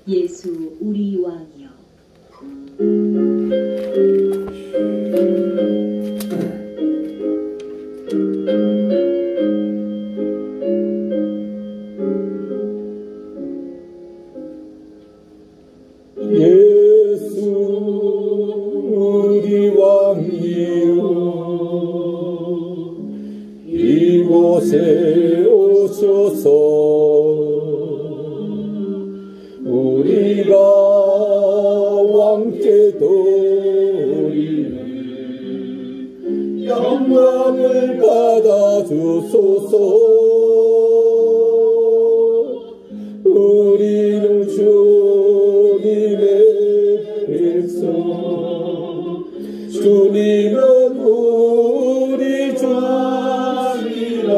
예수 우리 왕이여. 예수 우리 왕이여, 이곳에 오셔서 우리가 왕께 드리는 영광을 받아주소서. 우리는 주님의 백성, 주님은 우리 주시라.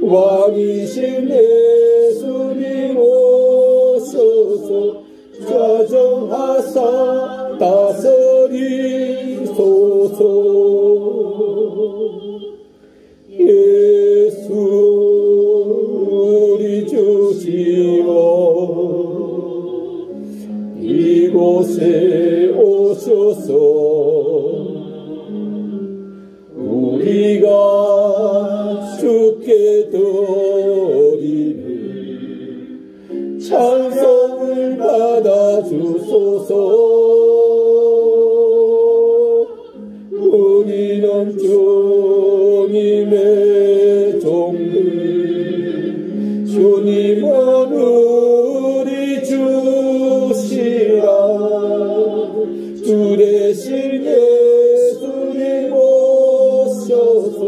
왕이신 예수님 오셔서 좌정하사 다스리소서. 예수 우리 주시여, 이곳에 오셔서 우리가 주께 드리는 찬송을 받아주소서. 우리는 주님의 종들, 주님은 우리 주시라. 주 대신 예수님 오셔서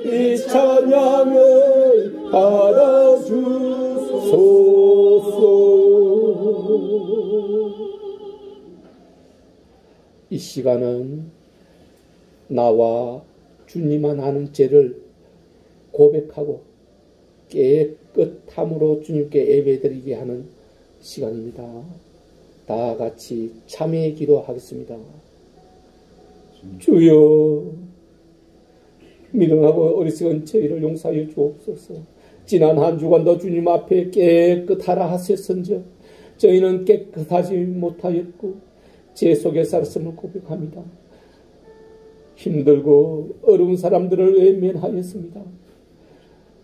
이 찬양을 받아주소서. 이 시간은 나와 주님만 아는 죄를 고백하고 깨끗함으로 주님께 예배드리게 하는 시간입니다. 다 같이 참회의 기도하겠습니다. 주여, 미련하고 어리석은 저희를 용서하여 주옵소서. 지난 한 주간도 주님 앞에 깨끗하라 하셨은즉 저희는 깨끗하지 못하였고 죄 속에 살았음을 고백합니다. 힘들고 어려운 사람들을 외면하였습니다.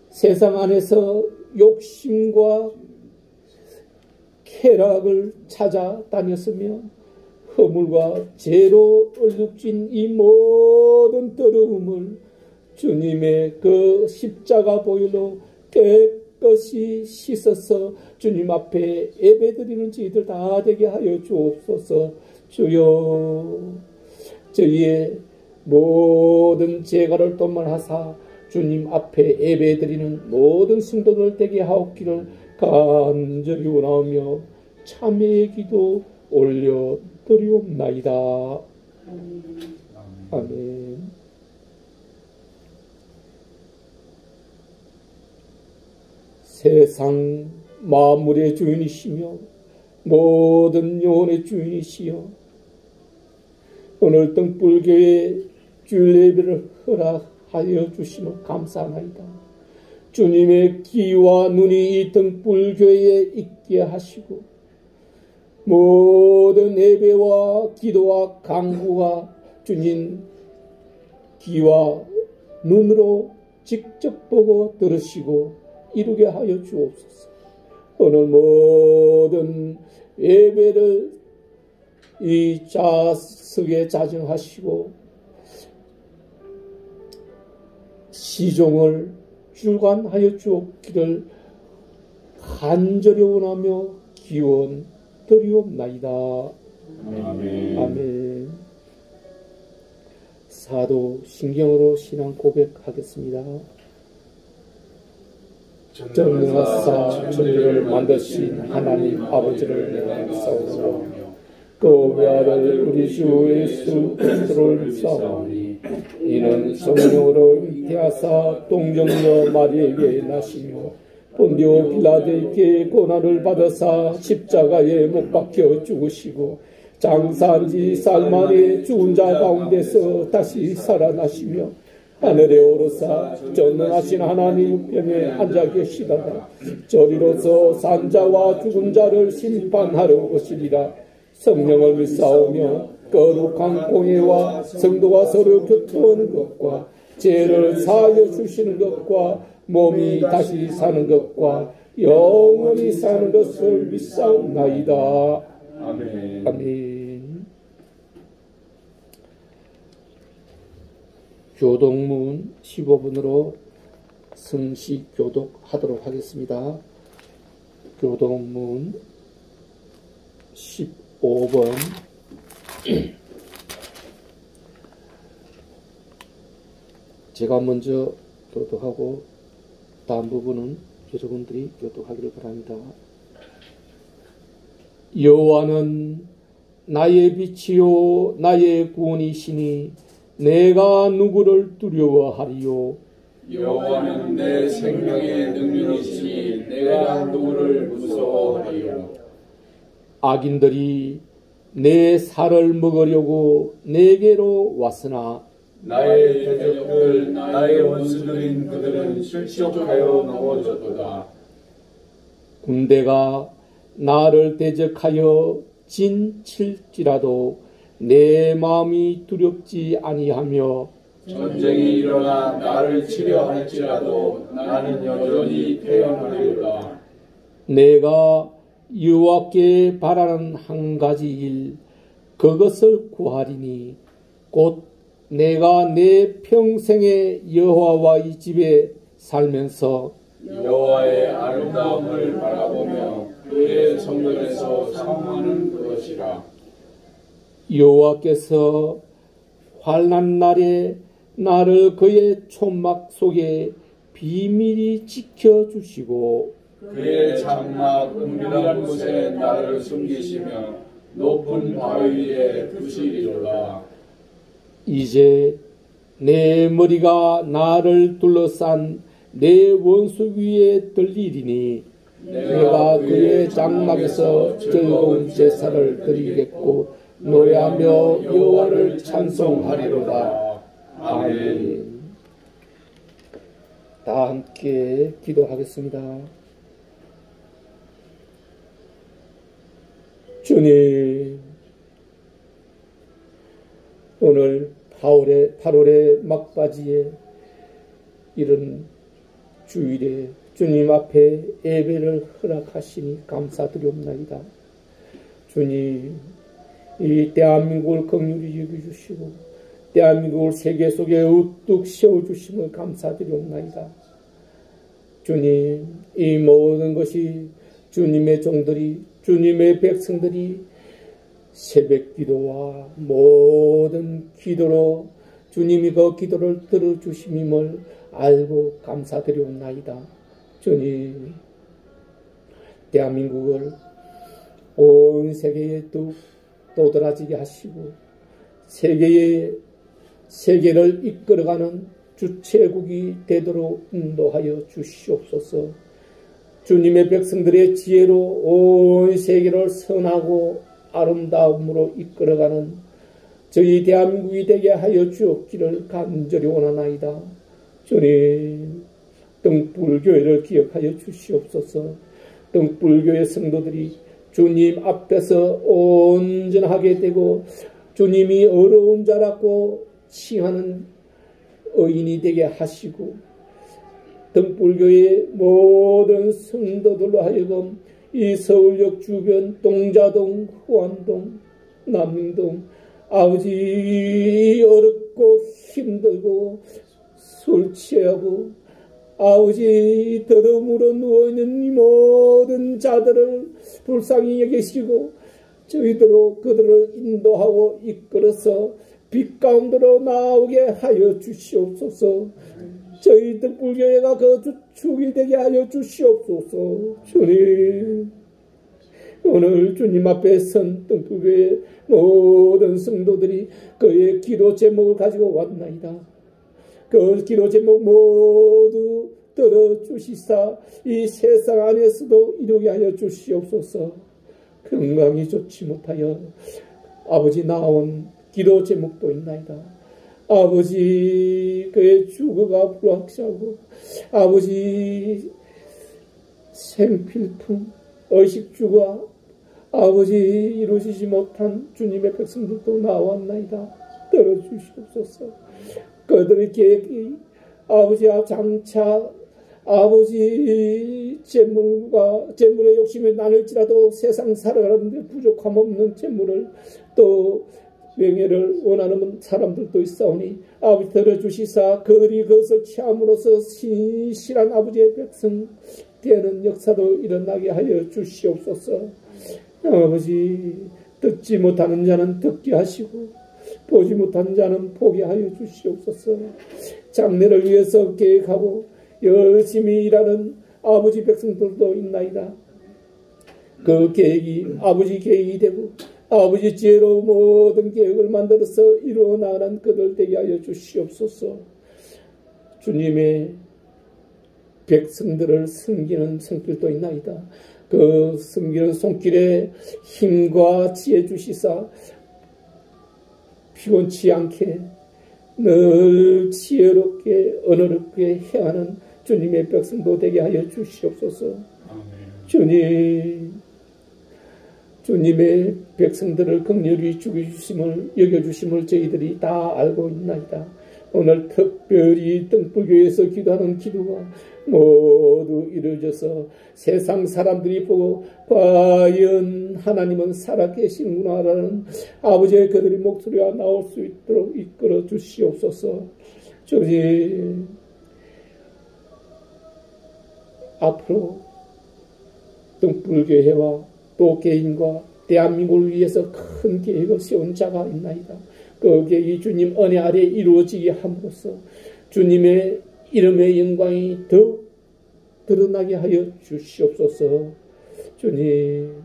세상 안에서 욕심과 쾌락을 찾아다녔으며 허물과 죄로 얼룩진 이 모든 더러움을 주님의 그 십자가 보혈로 깨끗이 씻어서 주님 앞에 예배드리는 저희들 다 되게 하여 주옵소서. 주여, 저희의 모든 죄가를 도말하사 주님 앞에 예배드리는 모든 성도들 되게 하옵기를 간절히 원하며 참회의 기도 올려드리옵나이다. 아멘. 세상 만물의 주인이시며 모든 영혼의 주인이시여, 오늘 등불교회 주일 예배를 허락하여 주심을 감사하나이다. 주님의 귀와 눈이 이 등불교회에 있게 하시고 모든 예배와 기도와 간구가 주님 귀와 눈으로 직접 보고 들으시고 이루게 하여 주옵소서. 오늘 모든 예배를 이 좌석에 자정하시고 시종을 주관하여 주옵기를 간절히 원하며 기원 드리옵나이다. 아멘. 아멘. 사도 신경으로 신앙 고백하겠습니다. 전능하사 천지를 만드신 하나님 아버지를 내가 믿사오며 그 외아들 우리 주 예수 그리스도를 믿사오니 이는 성령으로 잉태하사 동정녀 마리에게 나시며 본디오 빌라도에게 고난을 받으사 십자가에 못 박혀 죽으시고 장사한 지 쌀 만에 죽은 자 가운데서 다시 살아나시며 하늘에 오르사 전능하신 하나님 우편에 앉아 계시다가 저리로서 산자와 죽은 자를 심판하러 오시리라. 성령을 믿사오며 거룩한 공예와 성도가 서로 교통하는 것과 죄를 사하여 주시는 것과 몸이 다시 사는 것과 영원히 사는 것을 믿사옵나이다. 아멘. 아멘. 교독문 15분으로 성시 교독하도록 하겠습니다. 교독문 15번 제가 먼저 교독하고 다음 부분은 여러분들이 교독하기를 바랍니다. 여호와는 나의 빛이요 나의 구원이시니 내가 누구를 두려워하리요. 여호와는 내 생명의 능력이시니 내가 누구를 무서워하리요. 악인들이 내 살을 먹으려고 내게로 왔으나 나의 대적들 나의 원수들인 그들은 실족하여 넘어졌도다. 군대가 나를 대적하여 진칠지라도 내 마음이 두렵지 아니하며 전쟁이 일어나 나를 치려 할지라도 나는 여전히 태어나리로다. 내가 여호와께 바라는 한 가지 일 그것을 구하리니 곧 내가 내 평생에 여호와와 이 집에 살면서 여호와의 아름다움을 바라보며 그의 성전에서 사모하는 것이라. 여호와께서 환난 날에 나를 그의 촌막 속에 비밀히 지켜주시고 그의 장막 은밀한 곳에 나를 숨기시며 높은 바위 위에 두시리로다. 이제 내 머리가 나를 둘러싼 내 원수 위에 들리리니 내가 그의 장막에서 즐거운 제사를 드리겠고 노래하며 여호와를 찬송하리로다. 아멘. 다 함께 기도하겠습니다. 주님, 오늘 8월의 막바지에 이런 주일에 주님 앞에 예배를 허락하시니 감사드리옵나이다. 주님, 이 대한민국을 긍휼히 여겨주시고 대한민국을 세계 속에 우뚝 세워주심을 감사드리옵나이다. 주님, 이 모든 것이 주님의 종들이 주님의 백성들이 새벽 기도와 모든 기도로 주님이 그 기도를 들어주심임을 알고 감사드리옵나이다. 주님, 대한민국을 온 세계에 도드라지게 하시고 세계를 이끌어가는 주체국이 되도록 인도하여 주시옵소서. 주님의 백성들의 지혜로 온 세계를 선하고 아름다움으로 이끌어가는 저희 대한민국이 되게 하여 주옵기를 간절히 원하나이다. 주님, 등불교회를 기억하여 주시옵소서. 등불교회 성도들이 주님 앞에서 온전하게 되고 주님이 어려운 자라고 칭하는 의인이 되게 하시고 등불교회 모든 성도들로 하여금 이 서울역 주변 동자동, 후안동, 남릉동 아버지 어렵고 힘들고 술 취하고 아버지 더러움으로 누워있는 이 모든 자들을 불쌍히 여기시고 저희들로 그들을 인도하고 이끌어서 빛 가운데로 나오게 하여 주시옵소서. 저희 등불교회가 그 주축이 되게 하여 주시옵소서. 주님, 오늘 주님 앞에 선 등불교회 모든 성도들이 그의 기도 제목을 가지고 왔나이다. 그 기도 제목 모두 들어주시사 이 세상 안에서도 이루게 하여 주시옵소서. 건강이 좋지 못하여 아버지 나온 기도 제목도 있나이다. 아버지 그의 주거가 불확실하고 아버지 생필품 의식주가 아버지 이루어지지 못한 주님의 백성들도 나왔나이다. 들어주시옵소서. 그들의 계획이 아버지와 장차 아버지 재물의 욕심이 나눌지라도 세상 살아가는데 부족함 없는 재물을 또 명예를 원하는 사람들도 있사오니 아버지 들어주시사 그들이 그것을 취함으로써 신실한 아버지의 백성 되는 역사도 일어나게 하여 주시옵소서. 아버지 듣지 못하는 자는 듣게 하시고 보지 못한 자는 보게 하여 주시옵소서. 장래를 위해서 계획하고 열심히 일하는 아버지 백성들도 있나이다. 그 계획이 아버지 계획이 되고 아버지 지혜로 모든 계획을 만들어서 이루어 나가는 그들 되게 하여 주시옵소서. 주님의 백성들을 섬기는 손길도 있나이다. 그 섬기는 손길에 힘과 지혜 주시사 피곤치 않게 늘 지혜롭게 언어롭게 행하는 주님의 백성도 되게 하여 주시옵소서. 주님의 백성들을 긍휼히 여겨주심을 저희들이 다 알고 있나이다. 오늘 특별히 등불교에서 기도하는 기도가 모두 이루어져서 세상 사람들이 보고 과연 하나님은 살아계시는구나라는 아버지의 그들의 목소리가 나올 수 있도록 이끌어 주시옵소서. 주님 앞으로 등불교회와 또 개인과 대한민국을 위해서 큰 계획을 세운 자가 있나이다. 그 계획이 주님 은혜 아래 이루어지게 함으로써 주님의 이름의 영광이 더 드러나게 하여 주시옵소서. 주님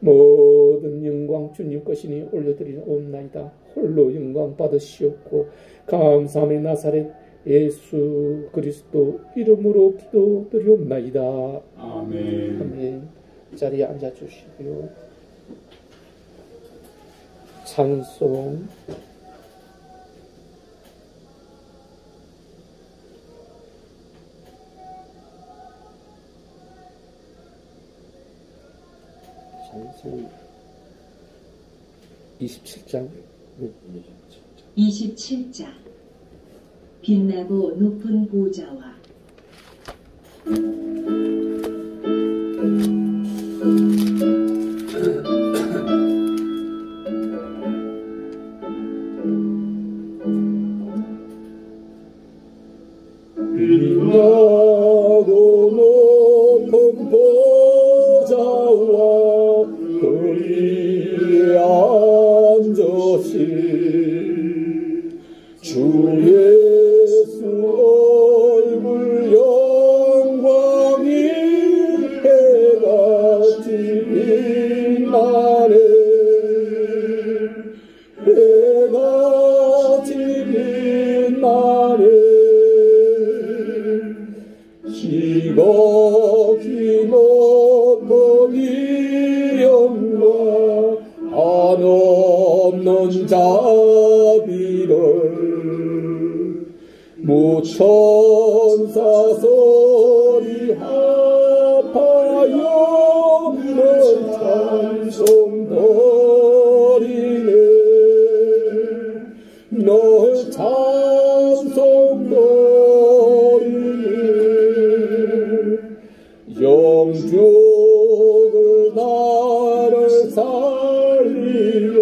모든 영광 주님 것이니 올려드리옵나이다. 홀로 영광 받으시옵고 감사함의 나사렛 예수 그리스도 이름으로 기도드리옵나이다. 아멘. 아멘. 자리에 앉아주시고요. 찬송 찬송 27장 27장 빛나고 높은 보좌와 빛나고 높은 보좌와 그 위에 앉으신 주 예수 얼굴 영광이 해같이 빛나네. 해같이 빛나네. 지극히 높은 위엄과 한없는 자비를 무천사 소리 합하여 널 찬송 드리네. 널 찬송 영죽을 나를 살리려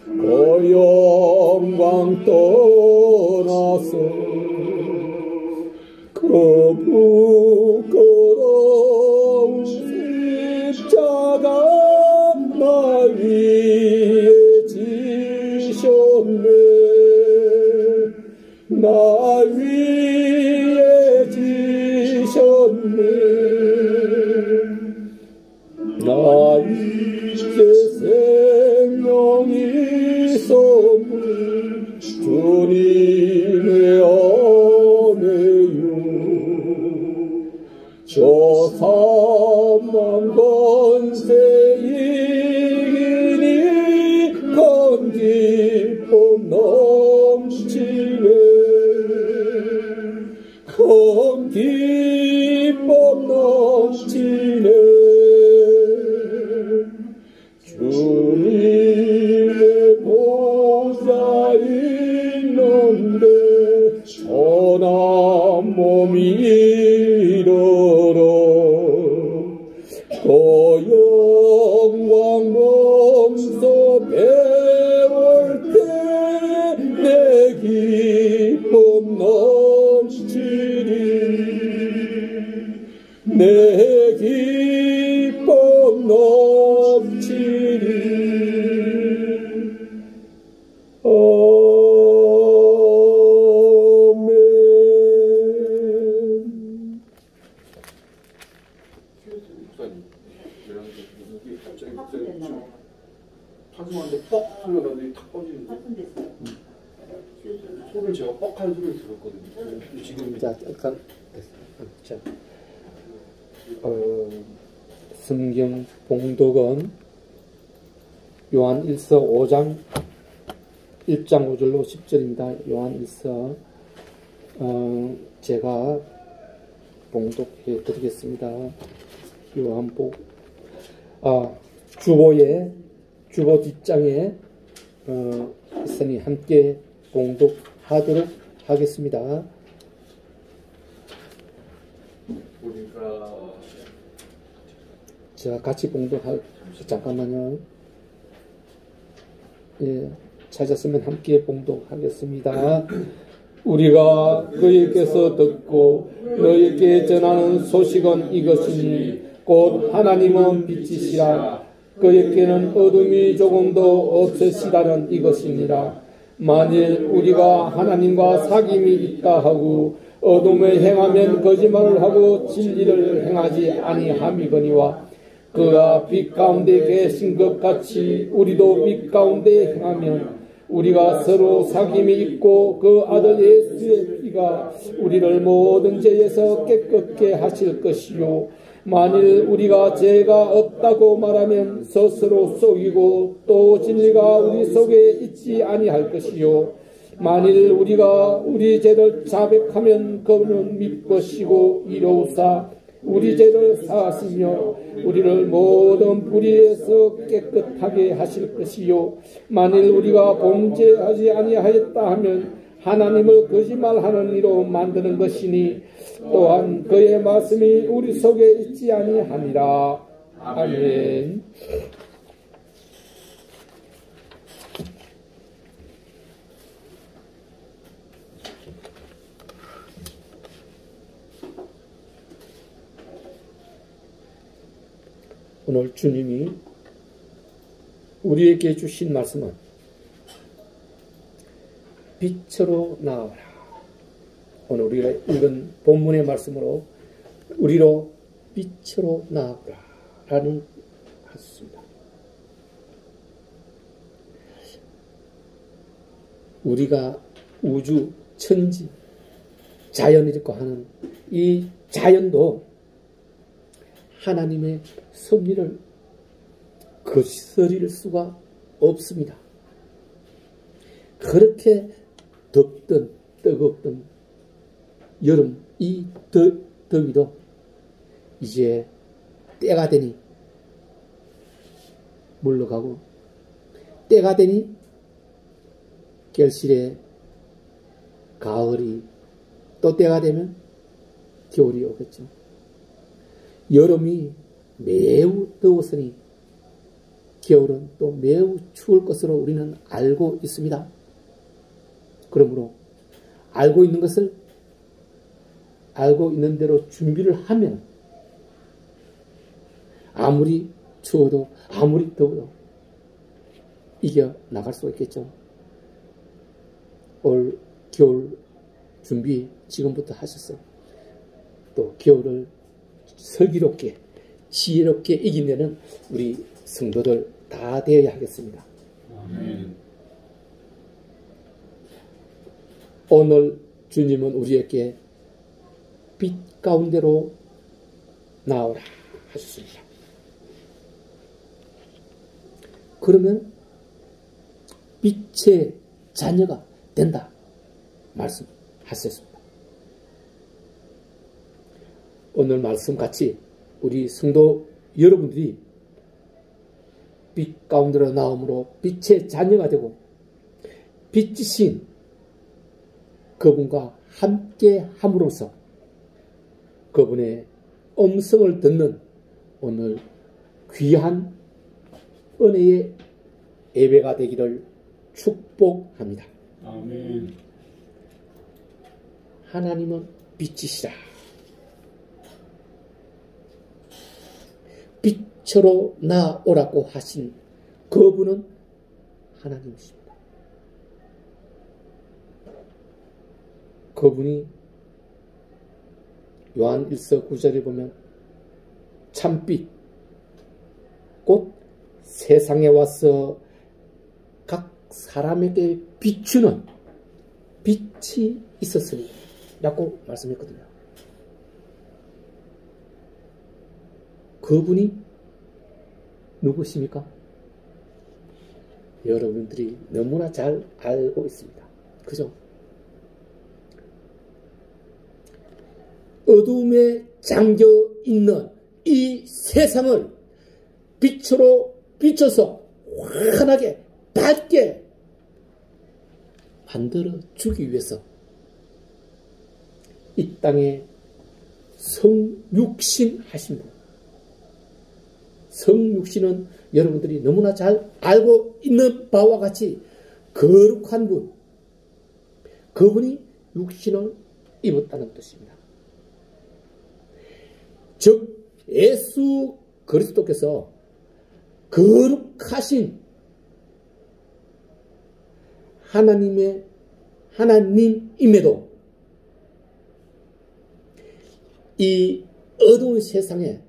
그 영광 떠나서 그 부끄러운 십자가 나 위에 지셨네. 나 위에 지셨네. 나 이제 생명이 선물 주님의 은혜요. 저 사망 권세 이기니 건기쁜 너 영광 몸소 배울 때 내 기쁨 넘치리 내 기쁨 넘치리 한숨한데 뻑 소리가 나더니 탁 꺼지는데 소리를 제가 뻑하는 소리를 들었거든요. 지금 자, 잠깐. 자, 성경 봉독은 요한 1서 5장 1장 5절로 10절입니다. 요한 1서 제가 봉독해 드리겠습니다. 요한복 주보 뒷장에 있으니 함께 봉독하도록 하겠습니다. 보니까 자, 같이 봉독할 잠깐만요. 예, 찾았으면 함께 봉독하겠습니다. 우리가 그에게서 듣고 너에게 전하는 소식은 이것이니 곧 하나님은 빛이시라 그에게는 어둠이 조금도 없으시다는 이것이니라. 만일 우리가 하나님과 사귐이 있다 하고 어둠에 행하면 거짓말을 하고 진리를 행하지 아니함이거니와 그가 빛 가운데 계신 것 같이 우리도 빛 가운데 행하면 우리가 서로 사귐이 있고 그 아들 예수의 피가 우리를 모든 죄에서 깨끗게 하실 것이요 만일 우리가 죄가 없다고 말하면 스스로 속이고 또 진리가 우리 속에 있지 아니할 것이요 만일 우리가 우리 죄를 자백하면 그는 믿으시고 이로우사 우리 죄를 사하시며 우리를 모든 불의에서 깨끗하게 하실 것이요 만일 우리가 범죄하지 아니하였다 하면 하나님을 거짓말하는 이로 만드는 것이니 또한 그의 말씀이 우리 속에 있지 아니하니라. 아멘. 오늘 주님이 우리에게 주신 말씀은 빛으로 나아오라. 오늘 우리가 읽은 본문의 말씀으로 우리로 빛으로 나아오라 라는 말씀입니다. 우리가 우주, 천지, 자연이라고 하는 이 자연도 하나님의 섭리를 거스릴 수가 없습니다. 그렇게 덥든 뜨겁든 여름 이 더위도 이제 때가 되니 물러가고 때가 되니 결실에 가을이 또 때가 되면 겨울이 오겠죠. 여름이 매우 더웠으니 겨울은 또 매우 추울 것으로 우리는 알고 있습니다. 그러므로 알고 있는 것을 알고 있는 대로 준비를 하면 아무리 추워도 아무리 더워도 이겨 나갈 수가 있겠죠. 올 겨울 준비 지금부터 하셨어요. 또 겨울을 슬기롭게 지혜롭게 이기려는 우리 성도들 다 되어야 하겠습니다. 아멘. 오늘 주님은 우리에게 빛 가운데로 나오라 하셨습니다. 그러면 빛의 자녀가 된다 말씀하셨습니다. 오늘 말씀 같이 우리 성도 여러분들이 빛 가운데로 나옴으로 빛의 자녀가 되고 빛이신 그분과 함께 함으로써 그분의 음성을 듣는 오늘 귀한 은혜의 예배가 되기를 축복합니다. 아멘. 하나님은 빛이시라. 빛으로 나오라고 하신 그분은 하나님이십니다. 그분이 요한 1서 9절에 보면 참빛 곧 세상에 와서 각 사람에게 비추는 빛이 있었으니 라고 말씀했거든요. 그분이 누구십니까? 여러분들이 너무나 잘 알고 있습니다. 그죠? 어둠에 잠겨 있는 이 세상을 빛으로 비춰서 환하게 밝게 만들어 주기 위해서 이 땅에 성육신 하신 분. 성육신은 여러분들이 너무나 잘 알고 있는 바와 같이 거룩한 분. 그분이 육신을 입었다는 뜻입니다. 즉 예수 그리스도께서 거룩하신 하나님임에도 이 어두운 세상에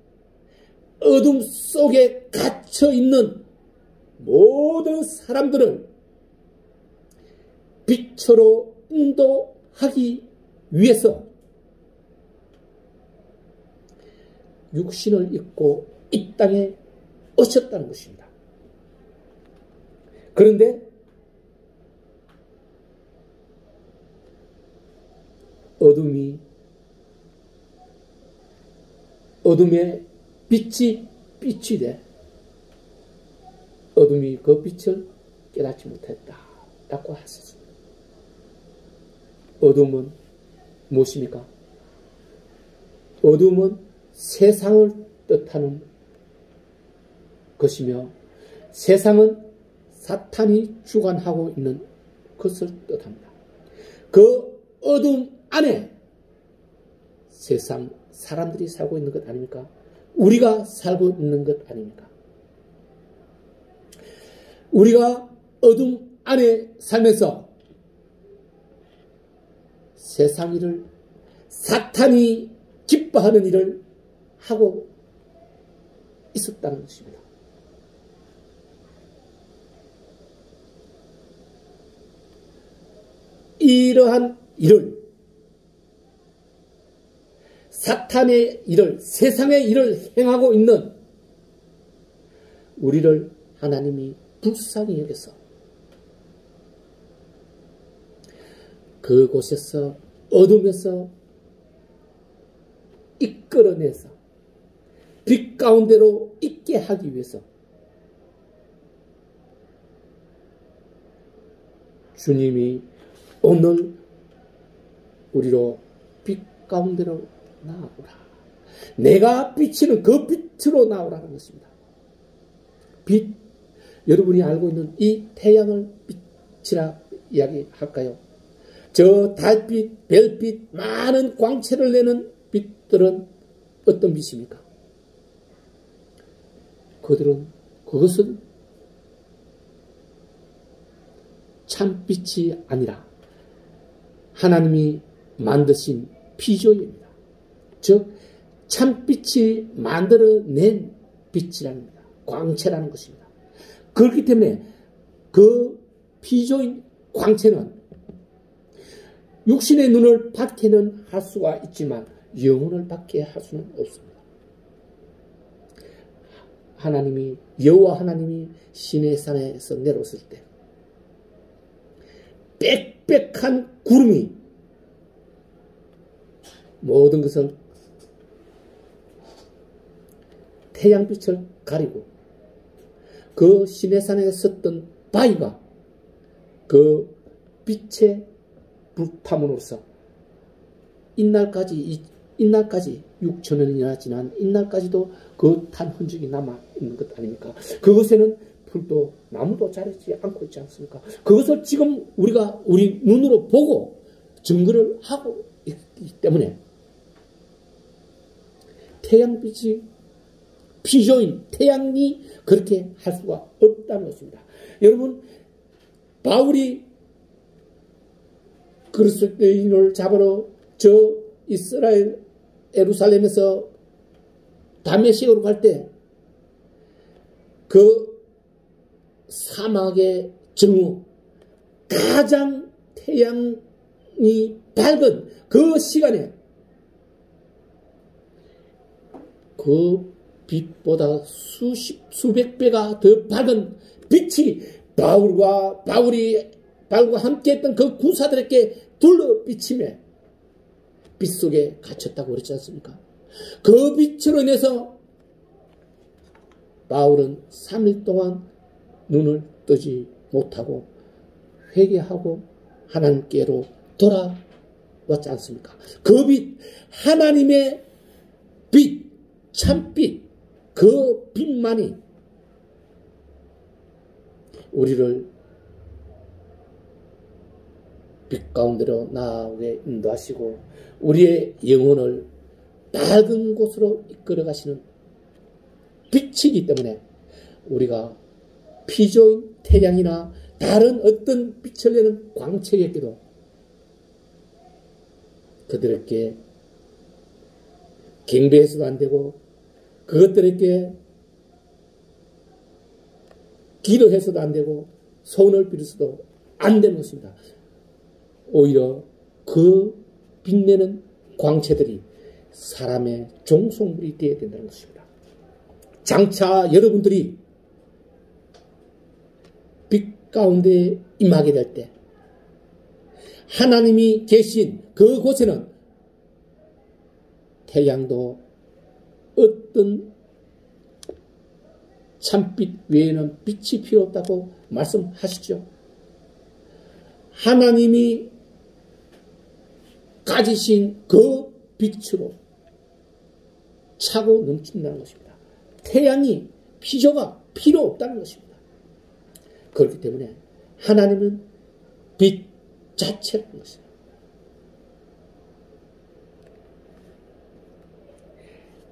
어둠 속에 갇혀 있는 모든 사람들을 빛으로 인도하기 위해서 육신을 입고 이 땅에 오셨다는 것입니다. 그런데 어둠에 빛이 돼 어둠이 그 빛을 깨닫지 못했다 라고 하셨습니다. 어둠은 무엇입니까? 어둠은 세상을 뜻하는 것이며 세상은 사탄이 주관하고 있는 것을 뜻합니다. 그 어둠 안에 세상 사람들이 살고 있는 것 아닙니까? 우리가 살고 있는 것 아닙니까? 우리가 어둠 안에 살면서 세상 일을 사탄이 기뻐하는 일을 하고 있었다는 것입니다. 이러한 일을 사탄의 일을 세상의 일을 행하고 있는 우리를 하나님이 불쌍히 여겨서 그곳에서 어둠에서 이끌어내서 빛 가운데로 있게 하기 위해서 주님이 오늘 우리로 빛 가운데로 나오라. 내가 비치는 그 빛으로 나오라는 것입니다. 빛, 여러분이 알고 있는 이 태양을 빛이라 이야기할까요? 저 달빛, 별빛, 많은 광채를 내는 빛들은 어떤 빛입니까? 그것은 참빛이 아니라 하나님이 만드신 피조입니다. 즉 참빛이 만들어낸 빛이라는 겁니다. 광채라는 것입니다. 그렇기 때문에 그 피조인 광채는 육신의 눈을 받게는 할 수가 있지만 영혼을 받게 할 수는 없습니다. 여호와 하나님이 시내 산에서 내려왔을 때 빽빽한 구름이 모든 것을 태양빛을 가리고 그 시내산에 섰던 바위가 그 빛의 불탐으로써 이날까지 6,000년이나 지난 이날까지도 그 탄 흔적이 남아있는 것 아닙니까? 그것에는 풀도 나무도 자라지 않고 있지 않습니까? 그것을 지금 우리가 우리 눈으로 보고 증거를 하고 있기 때문에 태양빛이 피조인 태양이 그렇게 할 수가 없다는 것입니다. 여러분, 바울이 그리스도인을 잡으러 저 이스라엘 예루살렘에서 다메섹으로 갈 때 그 사막의 정오, 가장 태양이 밝은 그 시간에 그 빛보다 수백 배가 더 밝은 빛이 바울과 함께했던 그 군사들에게 둘러 비치며 빛 속에 갇혔다고 그랬지 않습니까? 그 빛으로 인해서 바울은 3일 동안 눈을 뜨지 못하고 회개하고 하나님께로 돌아왔지 않습니까? 그 빛, 하나님의 빛, 참빛, 그 빛만이 우리를 빛 가운데로 나아오게 인도하시고 우리의 영혼을 밝은 곳으로 이끌어 가시는 빛이기 때문에 우리가 피조인 태양이나 다른 어떤 빛을 내는 광채에게도 그들에게 경배해서도 안 되고 그것들에게 기도해서도 안 되고 소원을 빌어서도 안 되는 것입니다. 오히려 그 빛내는 광채들이 사람의 종속물이 되어야 된다는 것입니다. 장차 여러분들이 빛 가운데 임하게 될 때 하나님이 계신 그곳에는 태양도 어떤 참빛 외에는 빛이 필요 없다고 말씀하시죠. 하나님이 가지신 그 빛으로 차고 넘친다는 것입니다. 태양이 피조가 필요 없다는 것입니다. 그렇기 때문에 하나님은 빛 자체라는 것입니다.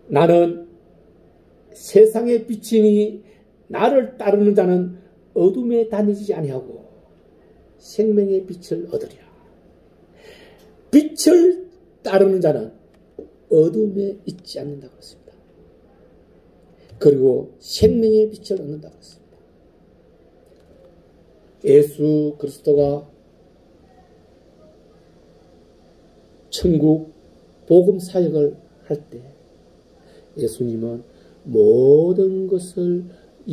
나는 세상의 빛이니 나를 따르는 자는 어둠에 다니지 아니하고 생명의 빛을 얻으리라. 빛을 따르는 자는 어둠에 있지 않는다고 했습니다. 그리고 생명의 빛을 얻는다고 했습니다. 예수 그리스도가 천국 복음 사역을 할 때 예수님은 모든 것을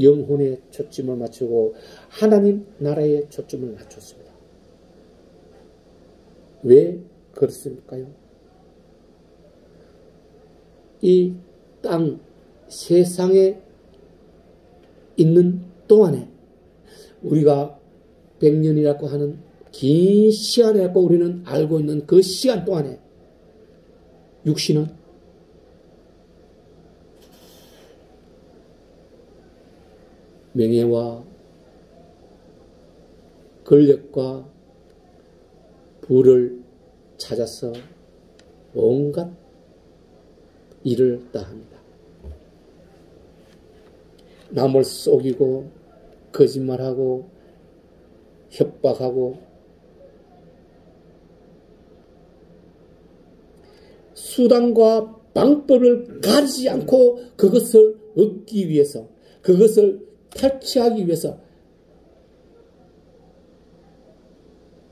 영혼에 초점을 맞추고 하나님 나라에 초점을 맞췄습니다. 왜 그렇습니까요? 이 땅 세상에 있는 동안에 우리가 100년이라고 하는 긴 시간이라고 우리는 알고 있는 그 시간 동안에 육신은 명예와 권력과 부를 찾아서 온갖 일을 다 합니다. 남을 속이고 거짓말하고 협박하고 수단과 방법을 가리지 않고 그것을 얻기 위해서 그것을 탈취하기 위해서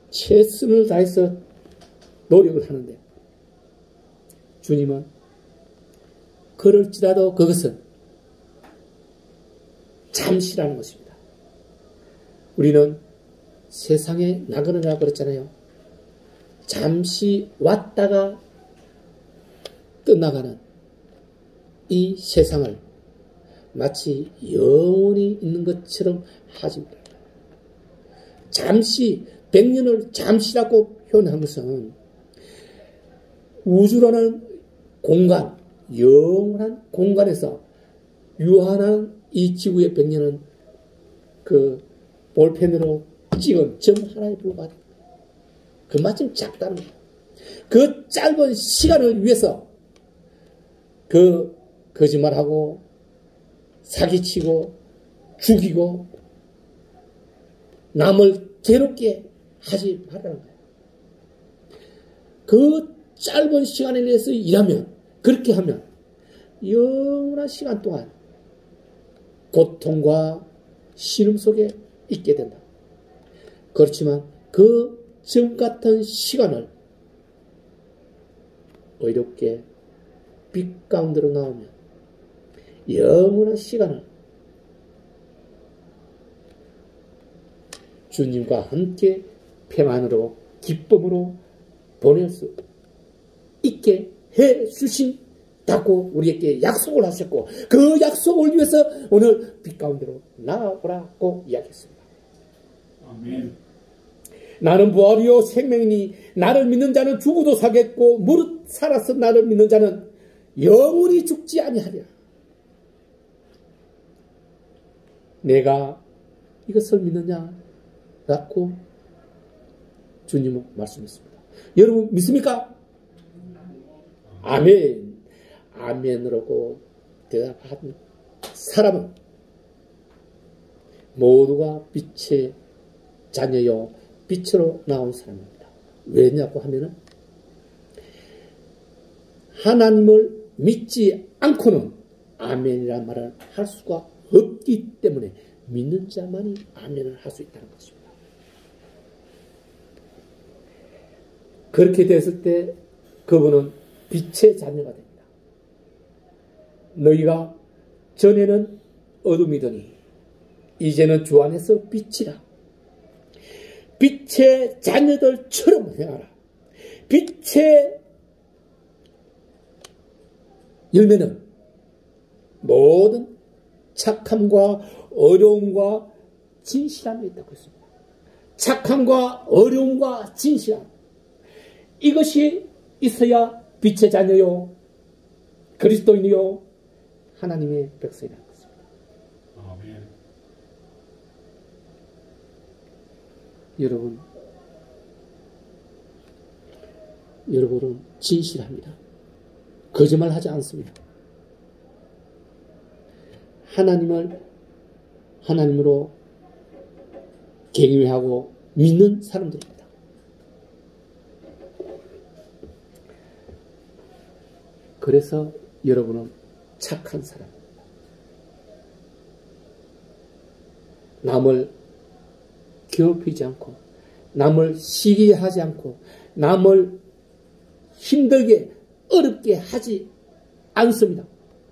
최선을 다해서 노력을 하는데 주님은 그럴지라도 그것은 잠시라는 것입니다. 우리는 세상에 나그네라고 그랬잖아요. 잠시 왔다가 떠나가는 이 세상을 마치 영원히 있는 것처럼 하지 못합니다. 잠시 100년을 잠시라고 표현한 것은 우주라는 공간, 영원한 공간에서 유한한 이 지구의 100년은 그 볼펜으로 찍은 점 하나에 불과하다. 그만큼 작다는 거예요. 그 짧은 시간을 위해서 그 거짓말하고 사기치고 죽이고 남을 괴롭게 하지 말라는 거예요. 그 짧은 시간에 대해서 일하면, 그렇게 하면 영원한 시간 동안 고통과 신음 속에 있게 된다. 그렇지만 그 점 같은 시간을 의롭게 빛 가운데로 나오면 영원한 시간을 주님과 함께 평안으로 기쁨으로 보낼 수 있게 해 주신다고 우리에게 약속을 하셨고, 그 약속을 위해서 오늘 빛 가운데로 나아오라고 이야기했습니다. 아멘. 나는 부활이요 생명이니 나를 믿는 자는 죽어도 살겠고 무릇 살아서 나를 믿는 자는 영원히 죽지 아니하리라. 내가 이것을 믿느냐? 라고 주님은 말씀했습니다. 여러분 믿습니까? 아멘. 아멘으로 대답한 사람은 모두가 빛의 자녀요 빛으로 나온 사람입니다. 왜냐고 하면은 하나님을 믿지 않고는 아멘이라는 말을 할 수가 없기 때문에 믿는 자만이 아멘을 할 수 있다는 것입니다. 그렇게 됐을 때 그분은 빛의 자녀가 됩니다. 너희가 전에는 어둠이더니 이제는 주 안에서 빛이라. 빛의 자녀들처럼 행하라. 빛의 열매는 모든 착함과 어려움과 진실함이 있다고 했습니다. 착함과 어려움과 진실함. 이것이 있어야 빛의 자녀요, 그리스도인이요, 하나님의 백성이라는 것입니다. 아멘. 여러분은 진실합니다. 거짓말하지 않습니다. 하나님으로 경외하고 믿는 사람들입니다. 그래서 여러분은 착한 사람입니다. 남을 괴롭히지 않고, 남을 시기하지 않고, 남을 힘들게 어렵게 하지 않습니다.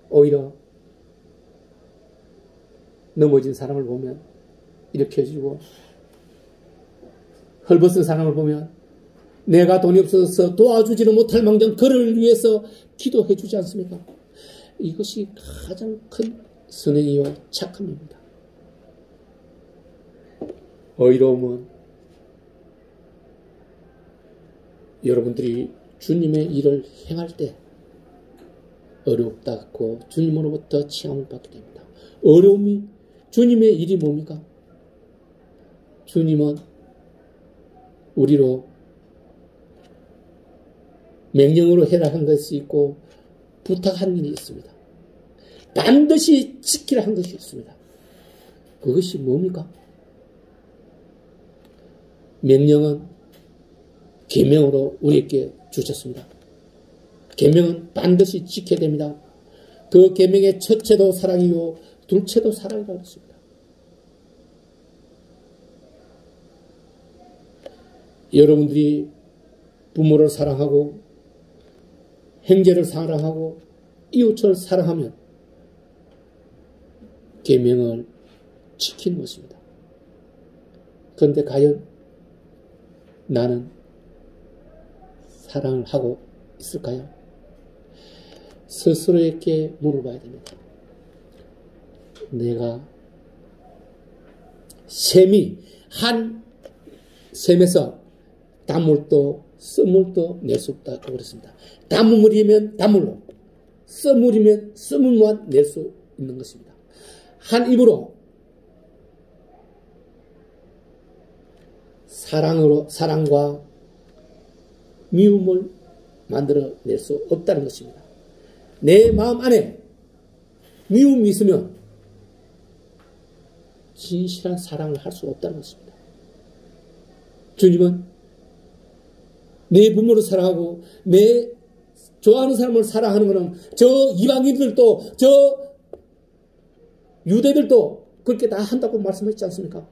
오히려 넘어진 사람을 보면 일으켜주고, 헐벗은 사람을 보면 내가 돈이 없어서 도와주지는 못할 망정 그를 위해서 기도해 주지 않습니까? 이것이 가장 큰 선행이요 착함입니다. 의로움은 여러분들이 주님의 일을 행할 때 어렵다고 주님으로부터 칭함을 받게 됩니다. 어려움이 주님의 일이 뭡니까? 주님은 우리로 명령으로 해라 한 것이 있고 부탁한 일이 있습니다. 반드시 지키라 한 것이 있습니다. 그것이 뭡니까? 명령은 계명으로 우리에게 주셨습니다. 계명은 반드시 지켜야 됩니다. 그 계명의 첫째도 사랑이요 둘째도 사랑이라고 했습니다. 여러분들이 부모를 사랑하고 형제를 사랑하고 이웃을 사랑하면 계명을 지키는 것입니다. 그런데 과연 나는 사랑을 하고 있을까요? 스스로에게 물어봐야 됩니다. 내가 샘이 한 샘에서 단물도 쓴물도 낼 수 없다고 그랬습니다. 단물이면 단물로, 썸물이면 썸물만 낼 수 있는 것입니다. 한 입으로 사랑과 미움을 만들어낼 수 없다는 것입니다. 내 마음 안에 미움이 있으면 진실한 사랑을 할 수 없다는 것입니다. 주님은 내 부모를 사랑하고 내 좋아하는 사람을 사랑하는 것은 저 이방인들도 저 유대들도 그렇게 다 한다고 말씀하셨지 않습니까?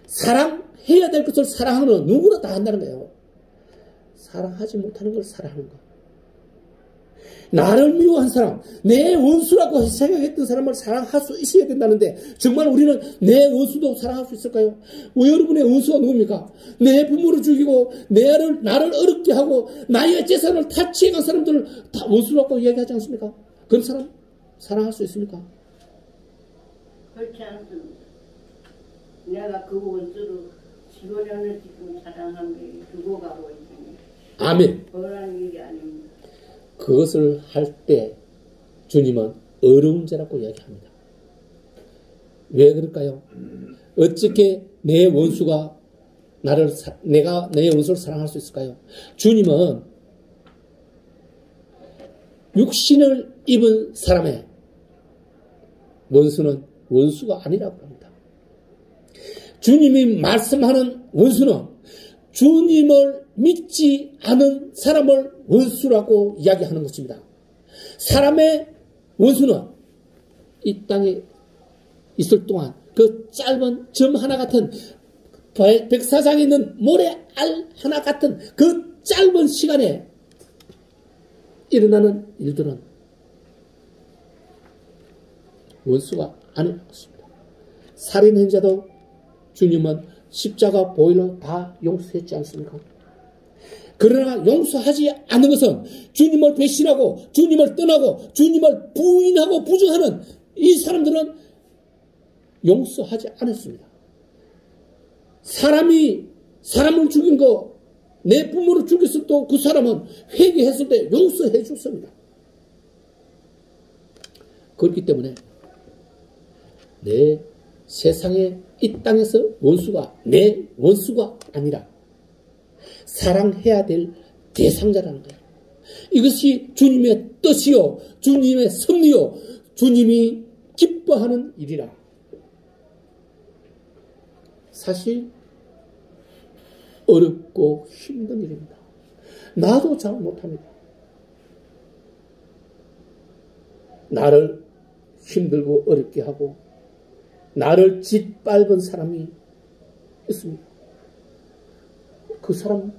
사랑해야 될 것을 사랑하는 건 누구나 다 한다는 거예요. 사랑하지 못하는 걸 사랑하는 거. 나를 미워한 사람, 내 원수라고 생각했던 사람을 사랑할 수 있어야 된다는데 정말 우리는 내 원수도 사랑할 수 있을까요? 여러분의 원수가 누굽니까? 내 부모를 죽이고 나를 어렵게 하고 나의 재산을 다 취해간 사람들을 다 원수라고 이야기하지 않습니까? 그런 사람 사랑할 수 있습니까? 그렇지 않습니다. 내가 그 원수를 15년을 지금 사랑한 게 두고 가고 있으니 아멘. 그런 일이 아닙니다. 그것을 할 때 주님은 어려운 죄라고 이야기합니다. 왜 그럴까요? 어떻게 내 원수가 내가 내 원수를 사랑할 수 있을까요? 주님은 육신을 입은 사람의 원수는 원수가 아니라고 합니다. 주님이 말씀하는 원수는 주님을 믿지 않은 사람을 원수라고 이야기하는 것입니다. 사람의 원수는 이 땅에 있을 동안 그 짧은 점 하나 같은 백사장에 있는 모래알 하나 같은 그 짧은 시간에 일어나는 일들은 원수가 아니라는 것입니다. 살인한 자도 주님은 십자가 보혈로 다 용서했지 않습니까? 그러나 용서하지 않는 것은 주님을 배신하고 주님을 떠나고 주님을 부인하고 부정하는 이 사람들은 용서하지 않았습니다. 사람이 사람을 죽인 거, 내 부모를 죽였을 때 그 사람은 회개했을 때 용서해 줬습니다. 그렇기 때문에 내 세상에 이 땅에서 원수가 내 원수가 아니라 사랑해야 될 대상자라는 거예요. 이것이 주님의 뜻이요, 주님의 섭리요, 주님이 기뻐하는 일이라. 사실 어렵고 힘든 일입니다. 나도 잘 못합니다. 나를 힘들고 어렵게 하고 나를 짓밟은 사람이 있습니다. 그 사람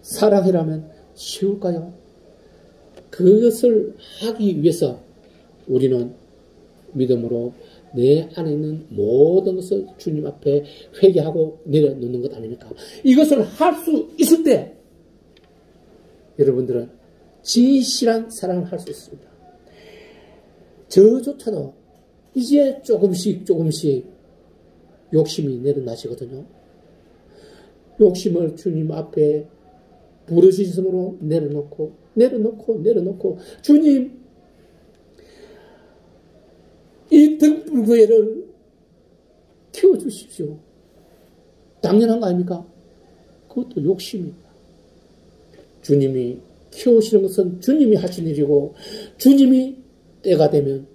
사랑이라면 쉬울까요? 그것을 하기 위해서 우리는 믿음으로 내 안에 있는 모든 것을 주님 앞에 회개하고 내려놓는 것 아닙니까? 이것을 할 수 있을 때 여러분들은 진실한 사랑을 할 수 있습니다. 저조차도 이제 조금씩 욕심이 내려나시거든요. 욕심을 주님 앞에 부르짖음으로 내려놓고 주님, 이 등불교회를 키워주십시오. 당연한 거 아닙니까? 그것도 욕심입니다. 주님이 키우시는 것은 주님이 하신 일이고 주님이 때가 되면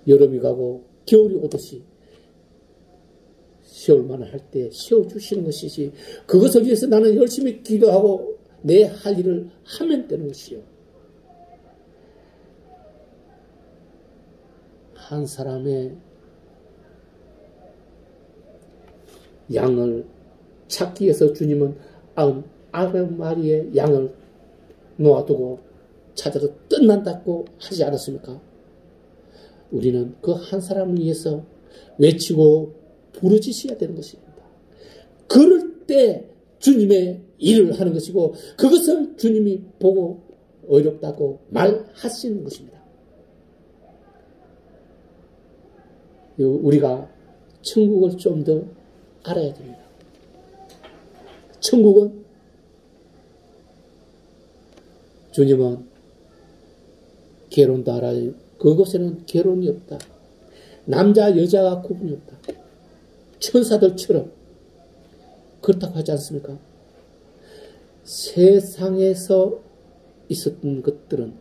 여름이 가고 겨울이 오듯이 시월만을 할 때 쉬어주시는 것이지 그것을 위해서 나는 열심히 기도하고 내 할 일을 하면 되는 것이요. 한 사람의 양을 찾기 위해서 주님은 99마리의 양을 놓아두고 찾아서 떠난다고 하지 않았습니까? 우리는 그 한 사람을 위해서 외치고 부르짖어야 되는 것입니다. 그럴 때 주님의 일을 하는 것이고 그것을 주님이 보고 어렵다고 말하시는 것입니다. 우리가 천국을 좀 더 알아야 됩니다. 천국은 주님은 결혼도 알아요. 그곳에는 결혼이 없다. 남자 여자가 구분이 없다. 천사들처럼 그렇다고 하지 않습니까? 세상에서 있었던 것들은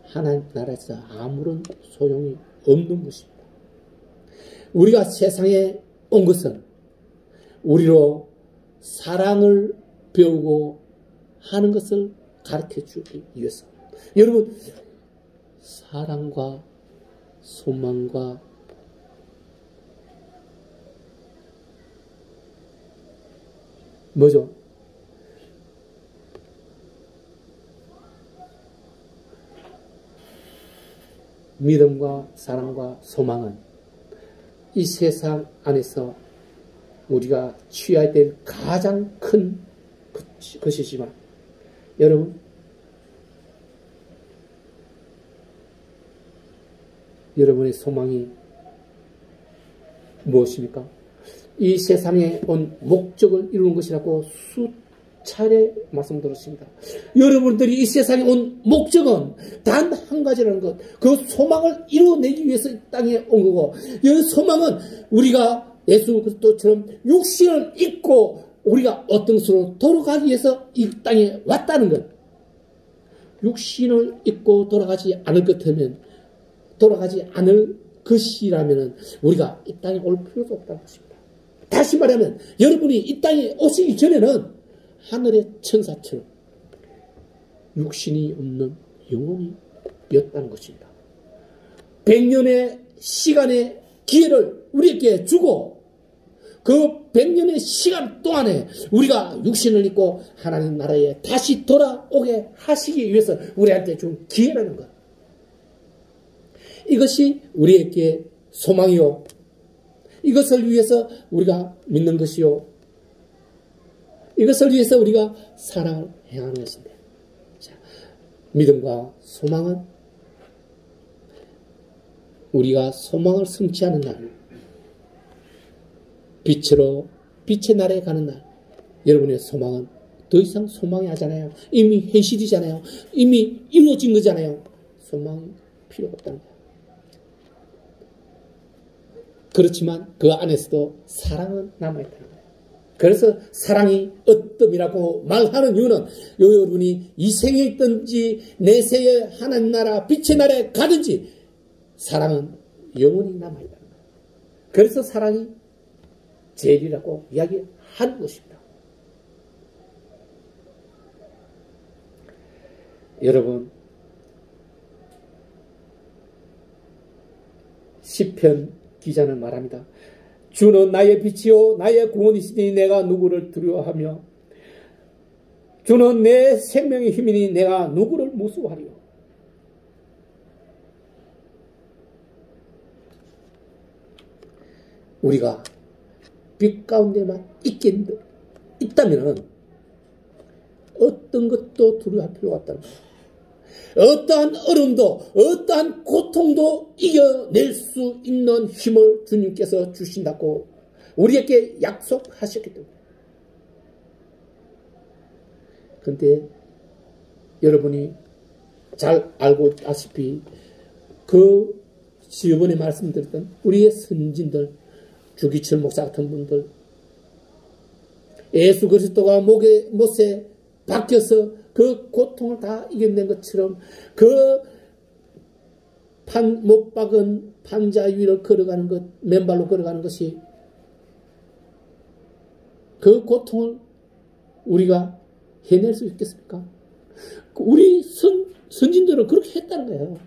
하나님 나라에서 아무런 소용이 없는 것입니다. 우리가 세상에 온 것은 우리로 사랑을 배우고 하는 것을 가르쳐 주기 위해서. 여러분, 사랑과 소망과 뭐죠? 믿음과 사랑과 소망은 이 세상 안에서 우리가 취해야 될 가장 큰 것이지만, 여러분, 여러분의 소망이 무엇입니까? 이 세상에 온 목적을 이루는 것이라고 수차례 말씀드렸습니다. 여러분들이 이 세상에 온 목적은 단 한 가지라는 것, 그 소망을 이루어내기 위해서 이 땅에 온 거고, 이 소망은 우리가 예수 그리스도처럼 육신을 입고 우리가 어떤 것으로 돌아가기 위해서 이 땅에 왔다는 것. 육신을 입고 돌아가지 않을 것 같으면, 돌아가지 않을 것이라면 우리가 이 땅에 올 필요도 없다는 것입니다. 다시 말하면 여러분이 이 땅에 오시기 전에는 하늘의 천사처럼 육신이 없는 영혼이었다는 것입니다. 100년의 시간의 기회를 우리에게 주고 그 100년의 시간 동안에 우리가 육신을 입고 하나님 나라에 다시 돌아오게 하시기 위해서 우리한테 준 기회라는 것. 이것이 우리에게 소망이요. 이것을 위해서 우리가 믿는 것이요. 이것을 위해서 우리가 사랑을 행하는 것인데. 자, 믿음과 소망은 우리가 소망을 성취하는 날, 빛으로 빛의 날에 가는 날, 여러분의 소망은 더 이상 소망이 하잖아요. 이미 현실이잖아요. 이미 이루어진 거잖아요. 소망이 필요가 없다는 거예요. 그렇지만 그 안에서도 사랑은 남아있다는 거예요. 그래서 사랑이 어뜸이라고 말하는 이유는 여러분이 이 생에 있든지 내세에 하나님 나라 빛의 나라에 가든지 사랑은 영원히 남아있다는 거예요. 그래서 사랑이 제일이라고 이야기하는 것입니다. 여러분, 시편 기자는 말합니다. 주는 나의 빛이요 나의 구원이시니 내가 누구를 두려워하며, 주는 내 생명의 힘이니 내가 누구를 무서워하리요. 우리가 빛 가운데만 있다면 어떤 것도 두려워할 필요가 없다는 거예요. 어떠한 어려움도 어떠한 고통도 이겨낼 수 있는 힘을 주님께서 주신다고 우리에게 약속하셨기 때문에. 그런데 여러분이 잘 알고 아시피 그 지난번에 말씀드렸던 우리의 선진들, 주기철 목사 같은 분들, 예수 그리스도가 못에 박혀서 그 고통을 다 이겨낸 것처럼 그 못 박은 판자 위를 걸어가는 것, 맨발로 걸어가는 것이 그 고통을 우리가 해낼 수 있겠습니까? 우리 선진들은 그렇게 했다는 거예요.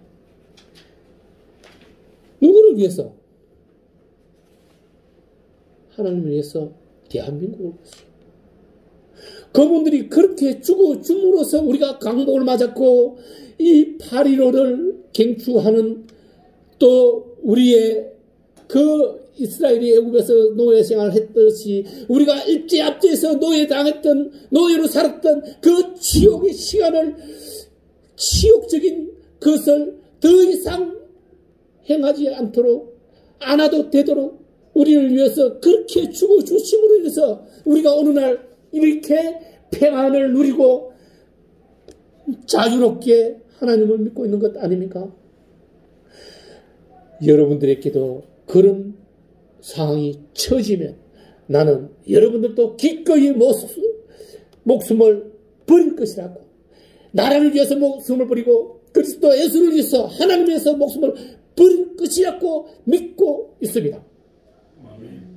누구를 위해서? 하나님을 위해서 대한민국을 위해서. 그분들이 그렇게 죽음으로써 우리가 강복을 맞았고 이 8.15를 갱추하는 또 우리의 그 이스라엘이 애굽에서 노예 생활을 했듯이 우리가 일제압제에서 노예당했던 노예로 살았던 그 지옥의 시간을 치욕적인 것을 더 이상 행하지 않도록 안 해도 되도록 우리를 위해서 그렇게 죽어주심으로 인해서 우리가 어느 날 이렇게 평안을 누리고 자유롭게 하나님을 믿고 있는 것 아닙니까? 여러분들에게도 그런 상황이 처지면 나는 여러분들도 기꺼이 목숨을 버릴 것이라고, 나라를 위해서 목숨을 버리고 그리스도 예수를 위해서 하나님을 위해서 목숨을 버릴 것이라고 믿고 있습니다. 아멘.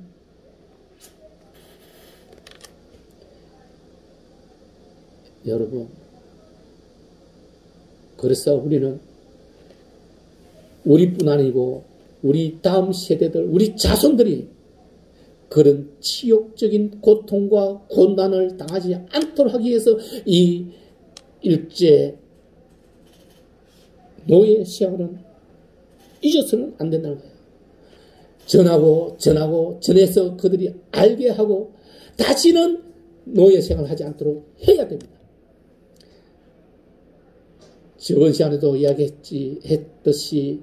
여러분, 그래서 우리는 우리뿐 아니고 우리 다음 세대들, 우리 자손들이 그런 치욕적인 고통과 곤란을 당하지 않도록 하기 위해서 이 일제 노예 시험은 잊어서는 안 된다는 거예요. 전해서 그들이 알게 하고 다시는 노예 생활을 하지 않도록 해야 됩니다. 저번 시간에도 이야기했듯이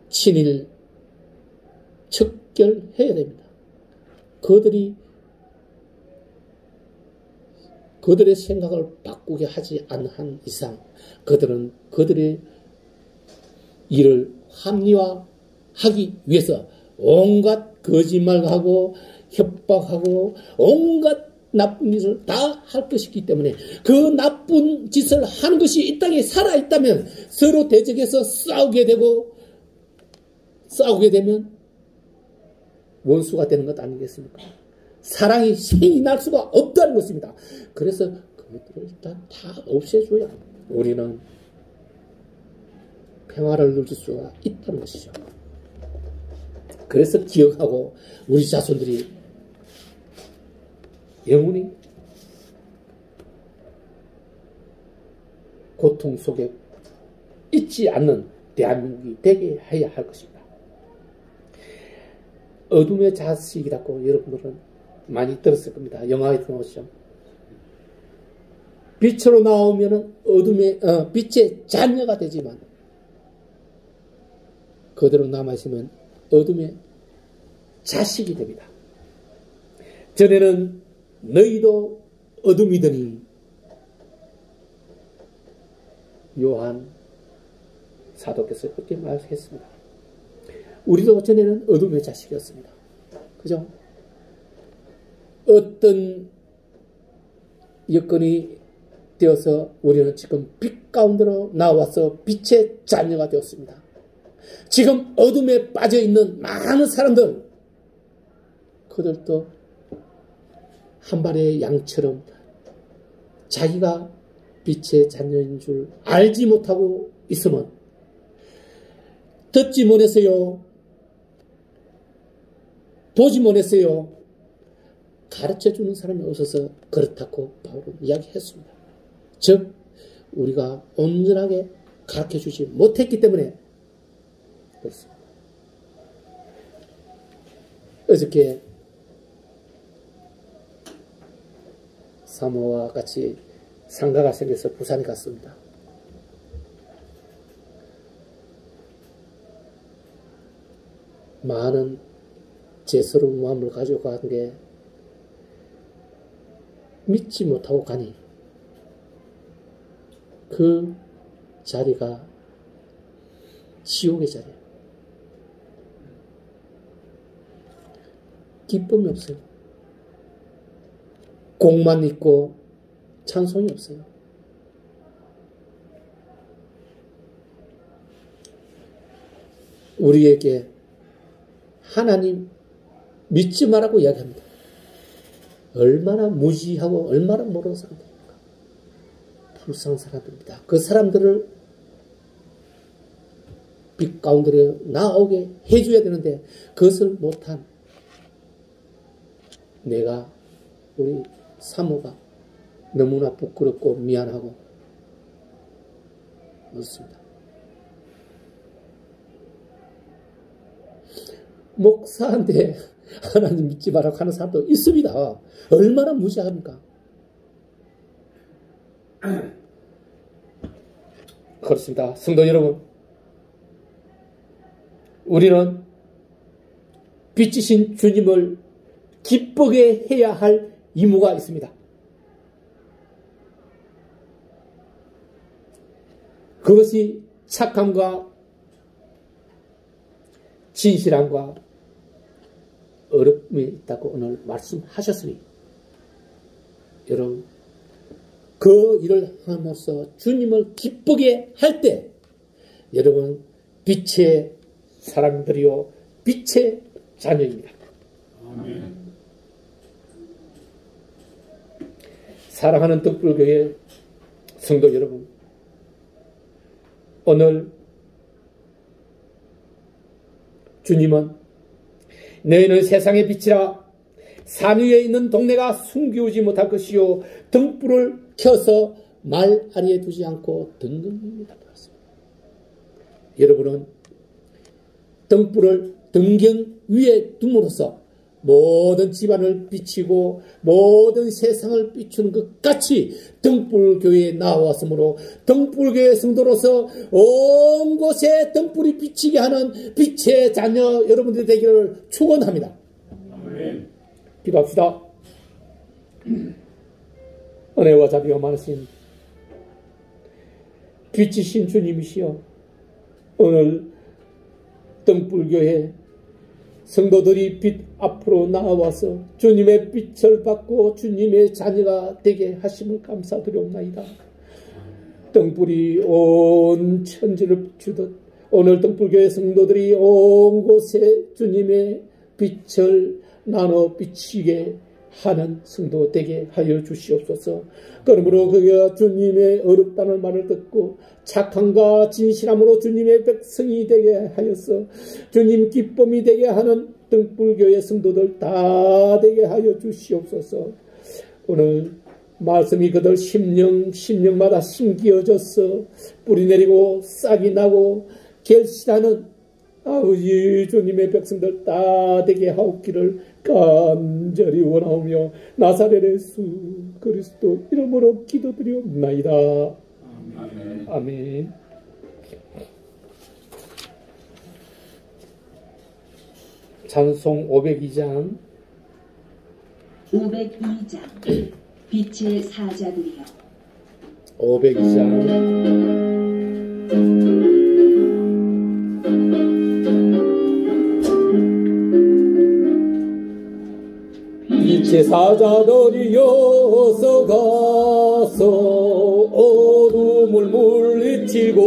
친일 척결해야 됩니다. 그들의 생각을 바꾸게 하지 않은 한 이상 그들은 그들의 일을 합리화하기 위해서 온갖 거짓말하고 협박하고 온갖 나쁜 짓을 다 할 것이기 때문에 그 나쁜 짓을 하는 것이 이 땅에 살아있다면 서로 대적해서 싸우게 되면 원수가 되는 것 아니겠습니까? 사랑이 신이 날 수가 없다는 것입니다. 그래서 그것들을 일단 다 없애줘야 우리는 평화를 누릴 수가 있다는 것이죠. 그래서 기억하고 우리 자손들이 영원히 고통 속에 있지 않는 대한민국이 되게 해야 할 것입니다. 어둠의 자식이라고 여러분들은 많이 들었을 겁니다. 영화에 나오죠. 빛으로 나오면 빛의 자녀가 되지만 그대로 남아있으면 어둠의 자식이 됩니다. 전에는 너희도 어둠이더니 요한 사도께서 그렇게 말했습니다. 우리도 전에는 어둠의 자식이었습니다. 그죠? 어떤 여건이 되어서 우리는 지금 빛 가운데로 나와서 빛의 자녀가 되었습니다. 지금 어둠에 빠져있는 많은 사람들, 그들도 한 마리의 양처럼 자기가 빛의 자녀인 줄 알지 못하고 있으면 듣지 못했어요. 보지 못했어요. 가르쳐주는 사람이 없어서 그렇다고 바울은 이야기했습니다. 즉 우리가 온전하게 가르쳐주지 못했기 때문에 그렇습니다. 어저께 사모와 같이 상가가 생겨서 부산에 갔습니다. 많은 죄스러운 마음을 가지고 간 게 믿지 못하고 가니 그 자리가 지옥의 자리예요. 기쁨이 없어요. 곡만 있고 찬송이 없어요. 우리에게 하나님 믿지 말라고 이야기합니다. 얼마나 무지하고 얼마나 모르는 사람들입니까? 불쌍한 사람들입니다. 그 사람들을 빛 가운데로 나오게 해줘야 되는데 그것을 못한 내가 우리 사모가 너무나 부끄럽고 미안하고 그렇습니다. 목사한테 하나님 믿지 말라고 하는 사람도 있습니다. 얼마나 무지합니까? 그렇습니다. 성도 여러분, 우리는 빛이신 주님을 기쁘게 해야 할 의무가 있습니다. 그것이 착함과 진실함과 어렵움이 있다고 오늘 말씀하셨으니 여러분 그 일을 함으로써 주님을 기쁘게 할 때 여러분 빛의 사람들이요 빛의 자녀입니다. 아멘. 사랑하는 덕불교회 성도 여러분, 오늘 주님은 너희는 세상의 빛이라 산 위에 있는 동네가 숨기우지 못할 것이요 등불을 켜서 말 아래에 두지 않고 등경입니다. 여러분은 등불을 등경 위에 둠으로써 모든 집안을 비치고 모든 세상을 비추는 것 같이 등불교회에 나왔으므로 등불교회 성도로서 온 곳에 등불이 비치게 하는 빛의 자녀 여러분들이 되기를 축원합니다. 아멘. 기도합시다. 은혜와 자비가 많으신 빛이신 주님이시여, 오늘 등불교회 성도들이 빛 앞으로 나와서 주님의 빛을 받고 주님의 자녀가 되게 하심을 감사드리옵나이다. 등불이 온 천지를 비추듯 오늘 등불교회 성도들이 온 곳에 주님의 빛을 나눠 비치게 하는 성도 되게 하여 주시옵소서. 그러므로 그가 주님의 어렵다는 말을 듣고 착함과 진실함으로 주님의 백성이 되게 하여서 주님 기쁨이 되게 하는 등불교회 성도들 다 되게 하여 주시옵소서. 오늘 말씀이 그들 심령마다 심기어져서 뿌리 내리고 싹이 나고 결실하는 아버지 주님의 백성들 다 되게 하옵기를 간절히 원하오며 나사렛 예수 그리스도 이름으로 기도드리옵나이다. 아멘. 아멘. 찬송 502장 502장 빛의 사자들이여 502장 빛의 사자들이여서 가서 어둠을 물리치고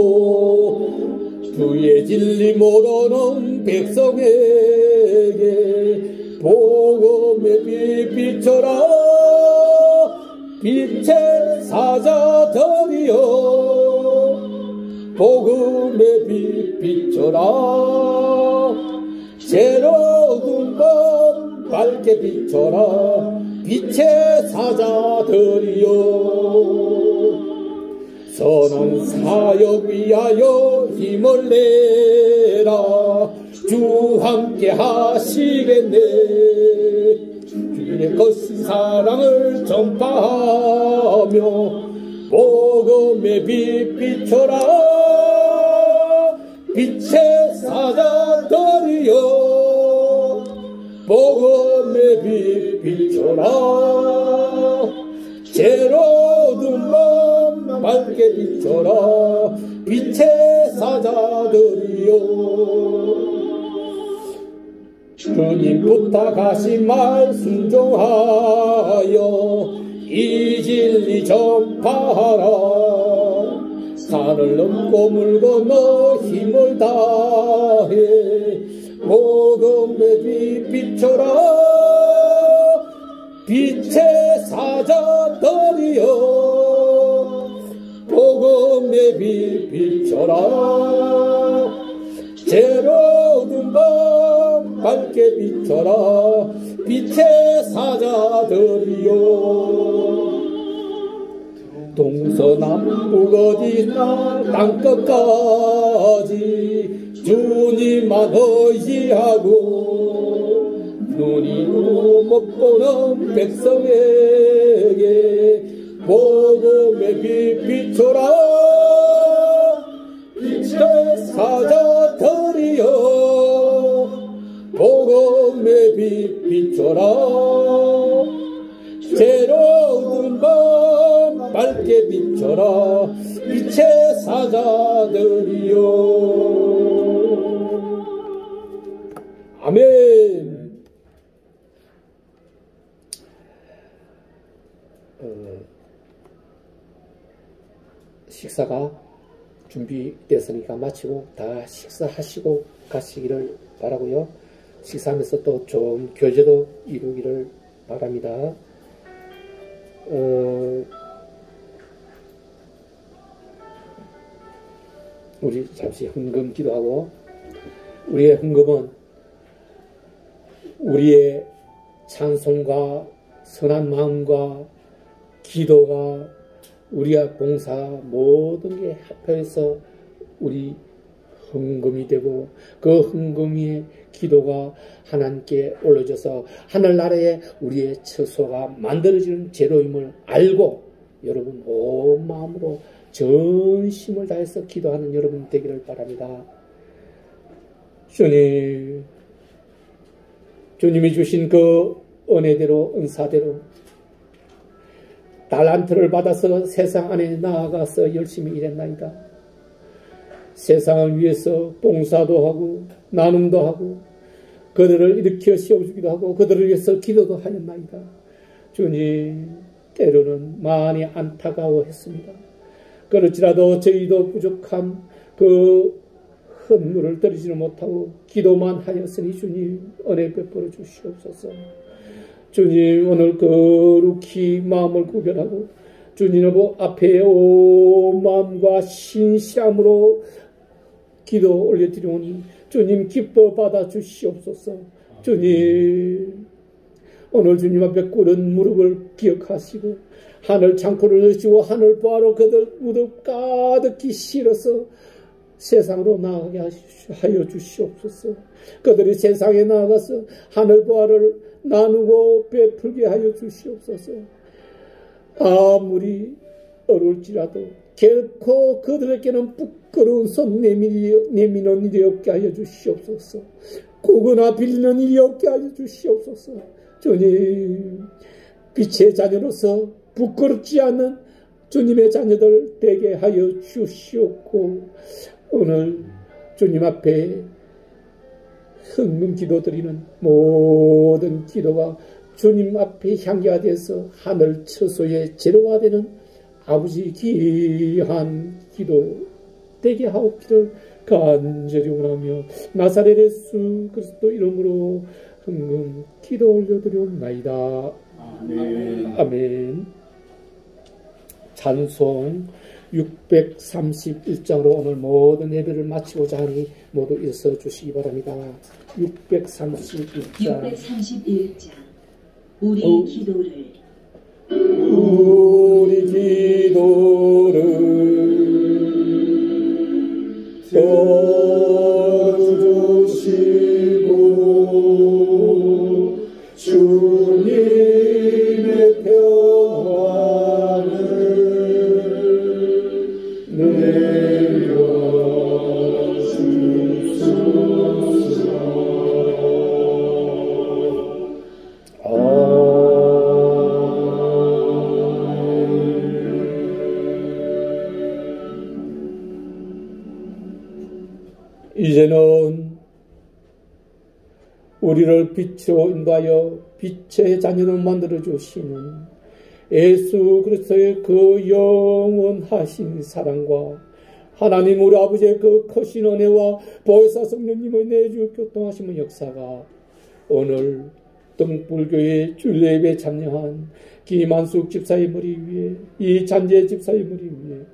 주의 진리 모르는 백성에게 복음의 빛 비춰라. 빛의 사자들이여 복음의 빛 비춰라. 새로운 밤 밝게 비춰라. 빛의 사자들이여 선한 사역 위하여 힘을 내라. 주 함께 하시겠네. 주의 거신 사랑을 전파하며 복음의 빛 비춰라. 빛의 사자들이여 복음의 빛 비춰라. 새로운 밤 밝게 비춰라. 빛의 사자들이여 주님 부탁하신 말 순종하여 이 진리 전파하라. 산을 넘고 물 건너 힘을 다해 복음의 빛 비춰라. 빛의 사자들이여 복음의 빛 비춰라. 새로운 밤 밝게 비춰라. 빛의 사자들이여 동서남북 어디나 땅끝까지 주님만 의지하고 눈이로 못 보는 백성에게 복음의 빛 비춰라. 빛의 사자들이여 복음의 빛 비춰라. 새로운 밤 밝게 비춰라. 빛의 사자들이여 아멘. 식사가 준비됐으니까 마치고 다 식사하시고 가시기를 바라고요. 식사하면서 또 좀 교제도 이루기를 바랍니다. 우리 잠시 헌금 기도하고, 우리의 헌금은 우리의 찬송과 선한 마음과 기도가 우리가 봉사 모든 게 합해서 우리 헌금이 되고, 그 헌금의 기도가 하나님께 올려져서 하늘나라에 우리의 처소가 만들어지는 제도임을 알고 여러분 온 마음으로 전심을 다해서 기도하는 여러분 되기를 바랍니다. 주님이 주신 그 은혜대로, 은사대로 달란트를 받아서 세상 안에 나아가서 열심히 일했나이다. 세상을 위해서 봉사도 하고 나눔도 하고 그들을 일으켜 세워주기도 하고 그들을 위해서 기도도 하였나이다. 주님, 때로는 많이 안타까워했습니다. 그렇지라도 저희도 부족한 그 헌물을 드리지는 못하고 기도만 하였으니 주님 은혜 베풀어 주시옵소서. 주님, 오늘 거룩히 마음을 구별하고 주님 앞에 온 마음과 신실함으로 기도 올려드리오니 주님 기뻐 받아 주시옵소서. 주님, 오늘 주님 앞에 꿇은 무릎을 기억하시고 하늘 창고를 여시고 하늘 보아로 그들 무릎 가득히 실어서 세상으로 나가게 하여 주시옵소서. 그들이 세상에 나가서 하늘 보아를 나누고 베풀게 하여 주시옵소서. 아무리 어려울지라도 결코 그들에게는 부끄러운 손 내미는 일이 없게 하여 주시옵소서. 구거나 빌리는 일이 없게 하여 주시옵소서. 주님, 빛의 자녀로서 부끄럽지 않는 주님의 자녀들 되게 하여 주시옵고, 오늘 주님 앞에 헌금 기도드리는 모든 기도가 주님 앞에 향기가 돼서 하늘 처소의 재료가 되는 아버지 귀한 기도 되게 하옵기를 간절히 원하며 나사렛 예수 그리스도 이름으로 헌금 기도 올려드리옵나이다. 아멘. 아멘. 찬송 631장으로 오늘 모든 예배를 마치고자 하니 모두 일서 주시기 바랍니다. 631장 631장 우리 기도를 들어주시고 주님의 평안을 이제는 우리를 빛으로 인도하여 빛의 자녀를 만들어 주시는 예수 그리스도의 그 영원하신 사랑과 하나님 우리 아버지의 그 크신 은혜와 보혜사 성령님의 내주 교통하심의 역사가 오늘 등불교회 주례예배에 참여한 김한숙 집사의 머리 위에, 이찬재 집사의 머리 위에,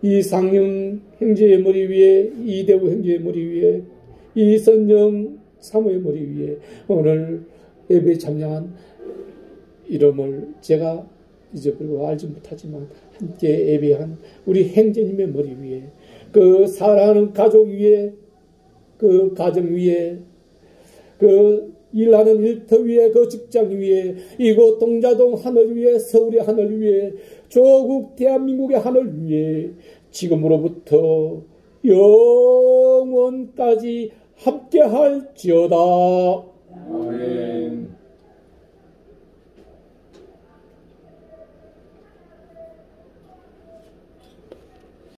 이상윤 형제의 머리 위에, 이대우 형제의 머리 위에, 이선영 사모의 머리 위에 오늘 예배에 참여한 이름을 제가 잊어버리고 알지 못하지만 함께 예배한 우리 형제님의 머리 위에, 그 사랑하는 가족 위에, 그 가정 위에, 그 일하는 일터 위에, 그 직장 위에, 이곳 동자동 하늘 위에, 서울의 하늘 위에, 조국 대한민국의 하늘 위에 지금으로부터 영원까지 함께할지어다. 아멘.